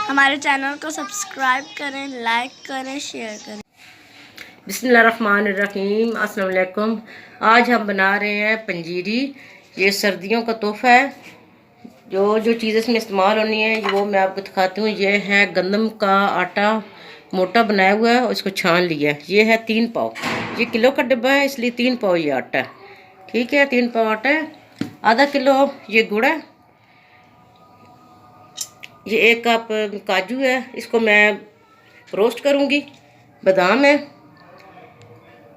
हमारे चैनल को सब्सक्राइब करें, लाइक करें, शेयर करें। बिस्मिल्लाहिर्रहमानिर्रहीम। अस्सलाम वालेकुम। आज हम बना रहे हैं पंजीरी। ये सर्दियों का तोहफ़ा है। जो जो चीज़ें इसमें इस्तेमाल होनी है वो मैं आपको दिखाती हूँ। ये है गंदम का आटा मोटा बनाया हुआ है और इसको छान लिया है। ये है 3 पाव। ये किलो का डिब्बा है इसलिए 3 पाव ये आटा है। ठीक है, 3 पाव आटा है। आधा किलो ये गुड़ है। ये 1 कप काजू है, इसको मैं रोस्ट करूँगी। बादाम है,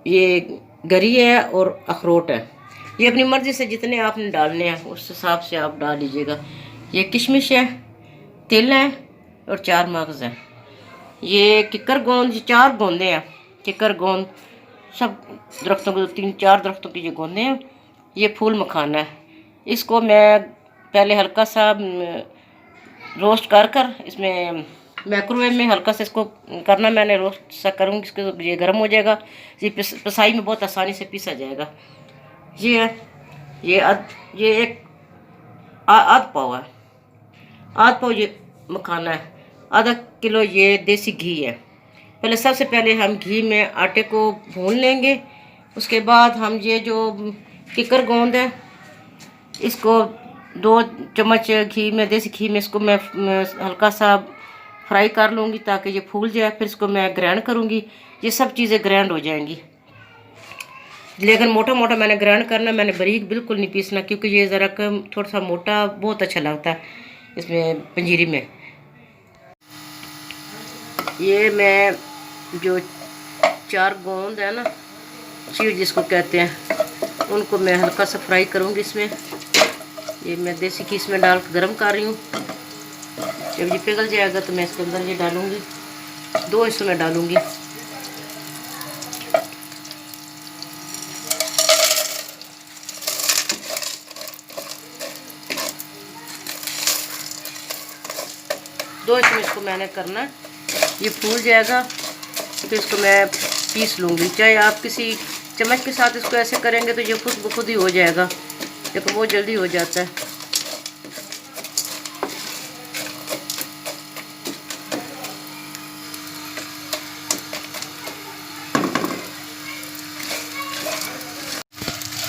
ये गरी है और अखरोट है। ये अपनी मर्ज़ी से जितने आपने डालने हैं उस हिसाब से आप डाल लीजिएगा। ये किशमिश है, तिल है और 4 मगज़ हैं। ये किकर गोंद, ये 4 गोंदे हैं। किकर गोंद सब दरख्तों को 3-4 दरख्तों की ये गोंदे हैं। ये फूल मखाना है। इसको मैं पहले हल्का सा रोस्ट कर कर इसमें माइक्रोवेव में हल्का सा इसको करना, मैंने रोस्ट सा करूँगी। इसको ये गर्म हो जाएगा, ये पिसाई में बहुत आसानी से पीसा जाएगा। ये है, ये एक आध पाव है। आध पाव ये मखाना है। आधा किलो ये देसी घी है। पहले सबसे पहले हम घी में आटे को भून लेंगे। उसके बाद हम ये जो किकर गोंद है इसको 2 चम्मच घी में, देसी घी में इसको मैं हल्का सा फ्राई कर लूँगी ताकि ये फूल जाए। फिर इसको मैं ग्राइंड करूँगी। ये सब चीज़ें ग्राइंड हो जाएंगी, लेकिन मोटा मोटा मैंने ग्राइंड करना, मैंने बारीक बिल्कुल नहीं पीसना, क्योंकि ये ज़रा कम थोड़ा सा मोटा बहुत अच्छा लगता है इसमें पंजीरी में। ये मैं जो 4 गोंद है ना, चीड़ जिसको कहते हैं, उनको मैं हल्का सा फ्राई करूँगी इसमें। ये मैं देसी घी इसमें डाल कर गर्म कर रही हूँ। जब ये पिघल जाएगा तो मैं इसके अंदर ये डालूँगी। 2 हिस्सों में डालूँगी। दो हिस्सों में इसको मैंने करना। ये फूल जाएगा तो इसको मैं पीस लूँगी। चाहे आप किसी चम्मच के साथ इसको ऐसे करेंगे तो ये खुद ब खुद ही हो जाएगा, लेकिन वो जल्दी हो जाता है।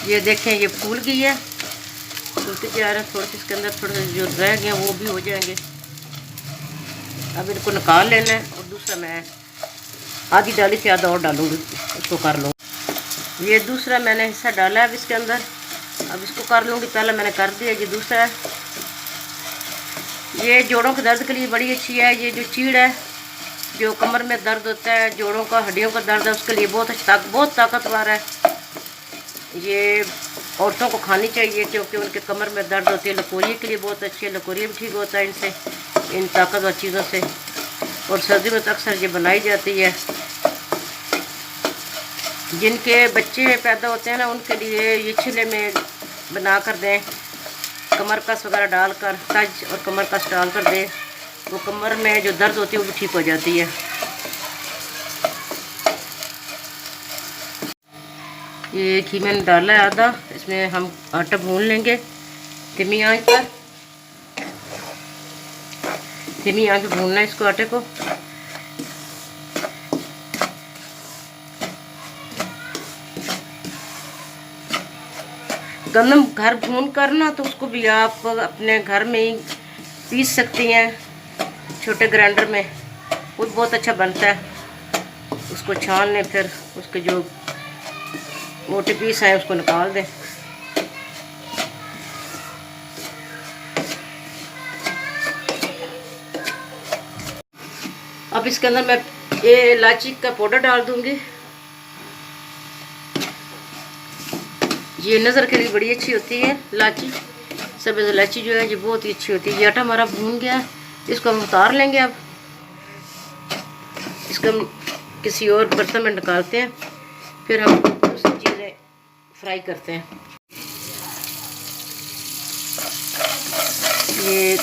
ये देखें, ये फूल गई है, फूलते जा रहे हैं। थोड़े से इसके अंदर थोड़े से जो रह गए वो भी हो जाएंगे। अब इनको निकाल लेना है। और दूसरा मैं आधी डाली से आधा और डालूँगी, उसको कर लूँ। ये दूसरा मैंने हिस्सा डाला है अब इसके अंदर। अब इसको कर लूँगी। पहले मैंने कर दिया, ये दूसरा है। ये जोड़ों के दर्द के लिए बड़ी अच्छी है। ये जो चीड़ है, जो कमर में दर्द होता है, जोड़ों का, हड्डियों का दर्द है, उसके लिए बहुत ताकतवर है। ये औरतों को खानी चाहिए क्योंकि उनके कमर में दर्द होती है। लकोरिए के लिए बहुत अच्छी है, लकोरिए भी ठीक होता है इनसे, इन ताकतवर चीज़ों से। और सर्दी में तो अक्सर ये बनाई जाती है। जिनके बच्चे पैदा होते हैं ना, उनके लिए ये छिले में बना कर दें, कमर कस वगैरह डालकर, तज और कमर कस डाल कर दें, वो कमर में जो दर्द होती है वो भी ठीक हो जाती है। ये घी मैंने डाला है आधा। इसमें हम आटा भून लेंगे धीमी आंच पर। धीमी आंच पर भूनना है इसको, आटे को। गंदम घर भून करना तो उसको भी आप अपने घर में ही पीस सकती हैं, छोटे ग्राइंडर में। वो बहुत अच्छा बनता है। उसको छान लें, फिर उसके जो मोटे पीस हैं उसको निकाल दें। अब इसके अंदर मैं ये इलायची का पाउडर डाल दूंगी। ये नज़र के लिए बड़ी अच्छी होती है इलायची। सब्ज़ इलायची जो है ये बहुत ही अच्छी होती है। ये आटा हमारा भून गया है, इसको हम उतार लेंगे। अब इसको हम किसी और बर्तन में निकालते हैं, फिर हम दूसरी चीज़ें फ्राई करते हैं। ये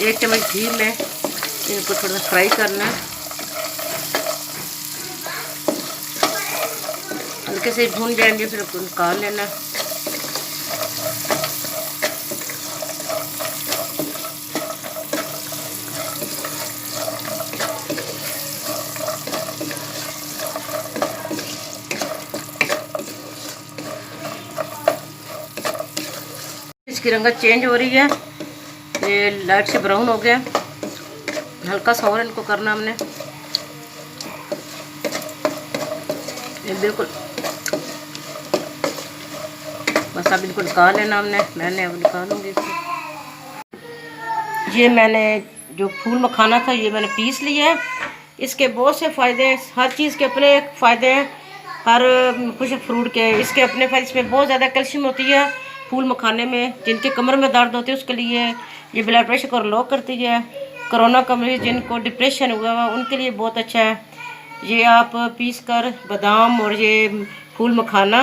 1 चम्मच घी में इनको थोड़ा सा फ्राई करना है। हल्के से भून जाएंगे, फिर उसको निकाल लेना। इसकी रंगत चेंज हो रही है, ये लाइट से ब्राउन हो गया। हल्का सा और इनको करना हमने, ये बिल्कुल बस अब इनको निकाल लेना हमने। मैंने अब निकालूंगी इसको। ये मैंने जो फूल मखाना था ये मैंने पीस लिया है। इसके बहुत से फ़ायदे हैं, हर चीज़ के अपने फ़ायदे हैं, हर कुछ फ्रूट के इसके अपने फ़ायदे। इसमें बहुत ज़्यादा कैल्शियम होती है फूल मखाने में। जिनके कमर में दर्द होते हैं उसके लिए, ये ब्लड प्रेशर को लो करती है। कोरोना का मरीज जिनको डिप्रेशन हुआ हुआ उनके लिए बहुत अच्छा है। ये आप पीस कर बादाम और ये फूल मखाना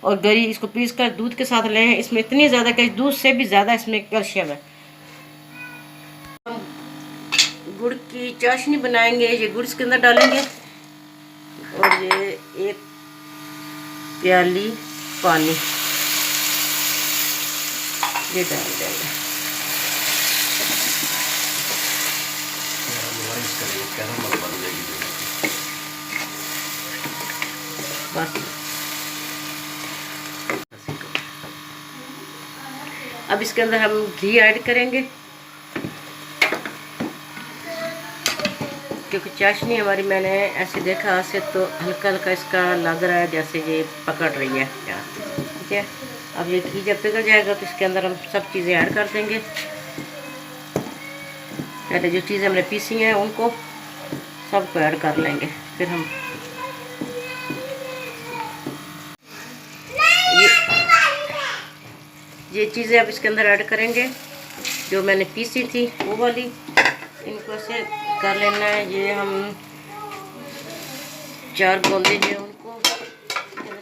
और गरी इसको पीस कर दूध के साथ लें। इसमें इतनी ज़्यादा दूध से भी ज़्यादा इसमें कैल्शियम है। गुड़ की चाशनी बनाएंगे। ये गुड़ इसके अंदर डालेंगे और ये 1 प्याली पानी ये डाल देंगे। बस अब इसके अंदर हम घी ऐड करेंगे, क्योंकि चाशनी हमारी मैंने ऐसे देखा से तो हल्का हल्का इसका लग रहा है जैसे ये पकड़ रही है। ठीक है, अब ये घी जब पिघल जाएगा तो इसके अंदर हम सब चीज़ें ऐड कर देंगे। पहले जो चीज़ें हमने पीसी हैं उनको सबको ऐड कर लेंगे। फिर हम ये चीज़ें अब इसके अंदर ऐड करेंगे जो मैंने पीसी थी वो वाली। इनको ऐसे कर लेना है। ये हम 4 गोंदे जो उनको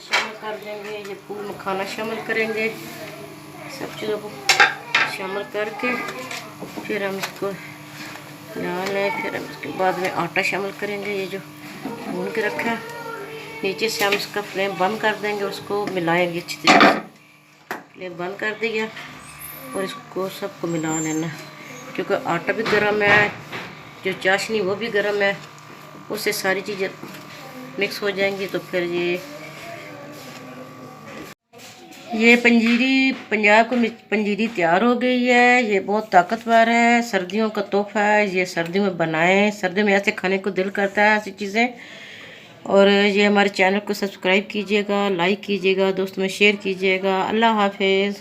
शामिल कर देंगे। ये फूल मखाना शामिल करेंगे, सब चीज़ों को शामिल करके फिर हम इसको डाल लें। फिर हम इसके बाद में आटा शामिल करेंगे, ये जो भून के रखा है। नीचे से हम इसका फ्लेम बंद कर देंगे, उसको मिलाएंगे अच्छी तरीके से। फ्लेम बंद कर दिया और इसको सबको मिला लेना, क्योंकि आटा भी गर्म है, जो चाशनी वो भी गर्म है, उससे सारी चीज़ें मिक्स हो जाएंगी। तो फिर ये पंजीरी, पंजाब को पंजीरी तैयार हो गई है। ये बहुत ताकतवर है, सर्दियों का तोहफा है। ये सर्दियों में बनाएं, सर्दियों में ऐसे खाने को दिल करता है ऐसी चीज़ें। और ये हमारे चैनल को सब्सक्राइब कीजिएगा, लाइक कीजिएगा, दोस्तों में शेयर कीजिएगा। अल्लाह हाफिज़।